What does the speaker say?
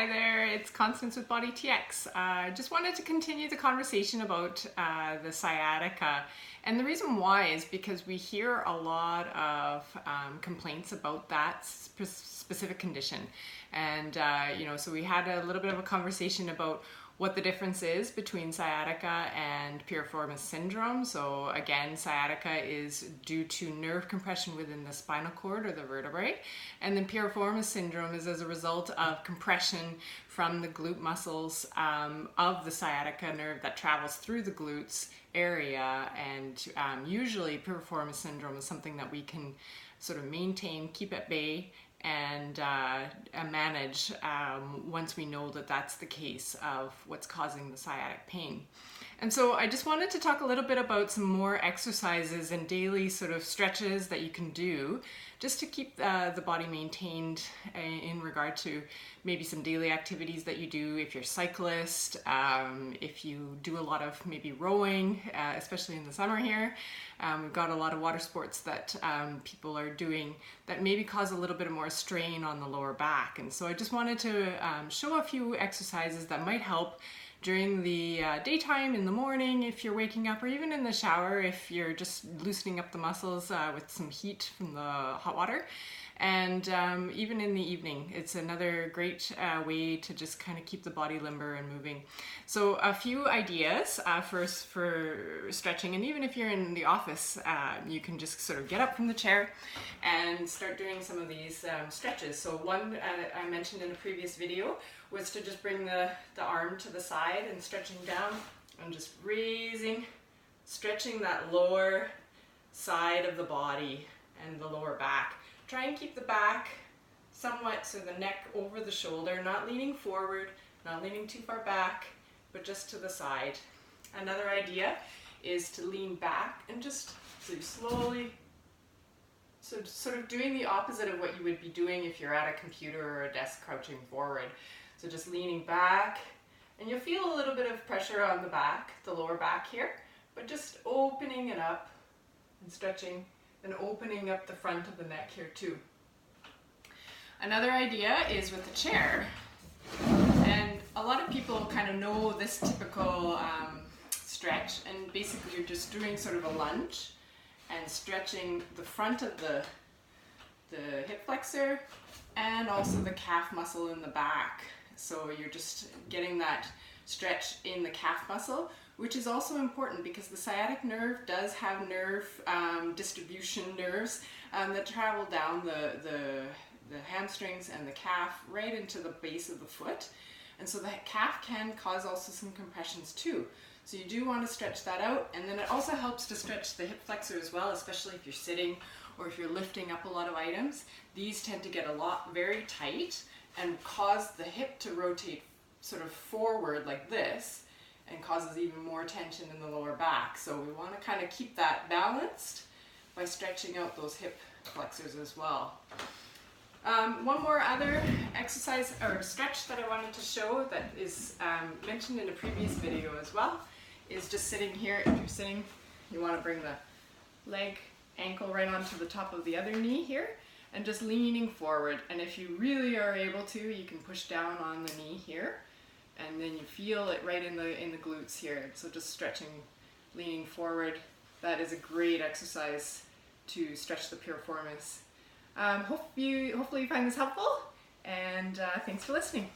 Hi there, it's Constance with BodyTx. I just wanted to continue the conversation about the sciatica. And the reason why is because we hear a lot of complaints about that specific condition. And, so we had a little bit of a conversation about what the difference is between sciatica and piriformis syndrome. So again, sciatica is due to nerve compression within the spinal cord or the vertebrae. And then piriformis syndrome is as a result of compression from the glute muscles of the sciatica nerve that travels through the glutes area. And usually piriformis syndrome is something that we can sort of maintain, keep at bay, and manage once we know that that's the case of what's causing the sciatic pain. And so I just wanted to talk a little bit about some more exercises and daily sort of stretches that you can do just to keep the body maintained in regard to maybe some daily activities that you do if you're a cyclist, if you do a lot of maybe rowing, especially in the summer here. We've got a lot of water sports that people are doing that maybe cause a little bit more strain on the lower back. And so I just wanted to show a few exercises that might help during the daytime, in the morning if you're waking up, or even in the shower if you're just loosening up the muscles with some heat from the hot water. And even in the evening, it's another great way to just kind of keep the body limber and moving. So a few ideas first for stretching, and even if you're in the office, you can just sort of get up from the chair and start doing some of these stretches. So one I mentioned in a previous video was to just bring the arm to the side and stretching down and just raising, stretching that lower side of the body and the lower back. Try and keep the back somewhat, so the neck over the shoulder, not leaning forward, not leaning too far back, but just to the side. Another idea is to lean back and just slowly, so sort of doing the opposite of what you would be doing if you're at a computer or a desk crouching forward. So just leaning back, and you'll feel a little bit of pressure on the back, the lower back here, but just opening it up and stretching and opening up the front of the neck here too. Another idea is with the chair, and a lot of people kind of know this typical stretch, and basically you're just doing sort of a lunge and stretching the front of the hip flexor and also the calf muscle in the back. So you're just getting that stretch in the calf muscle, which is also important because the sciatic nerve does have nerve distribution nerves that travel down the hamstrings and the calf right into the base of the foot. And so the calf can cause also some compressions too. So you do want to stretch that out, and then it also helps to stretch the hip flexor as well, especially if you're sitting or if you're lifting up a lot of items. These tend to get very tight and cause the hip to rotate sort of forward like this, and causes even more tension in the lower back. So we want to kind of keep that balanced by stretching out those hip flexors as well. One more other exercise or stretch that I wanted to show that is mentioned in a previous video as well is just sitting here. If you're sitting, you want to bring the ankle right onto the top of the other knee here and just leaning forward. And if you really are able to, you can push down on the knee here, and then you feel it right in the glutes here. So just stretching, leaning forward. That is a great exercise to stretch the piriformis. Hopefully you find this helpful, and thanks for listening.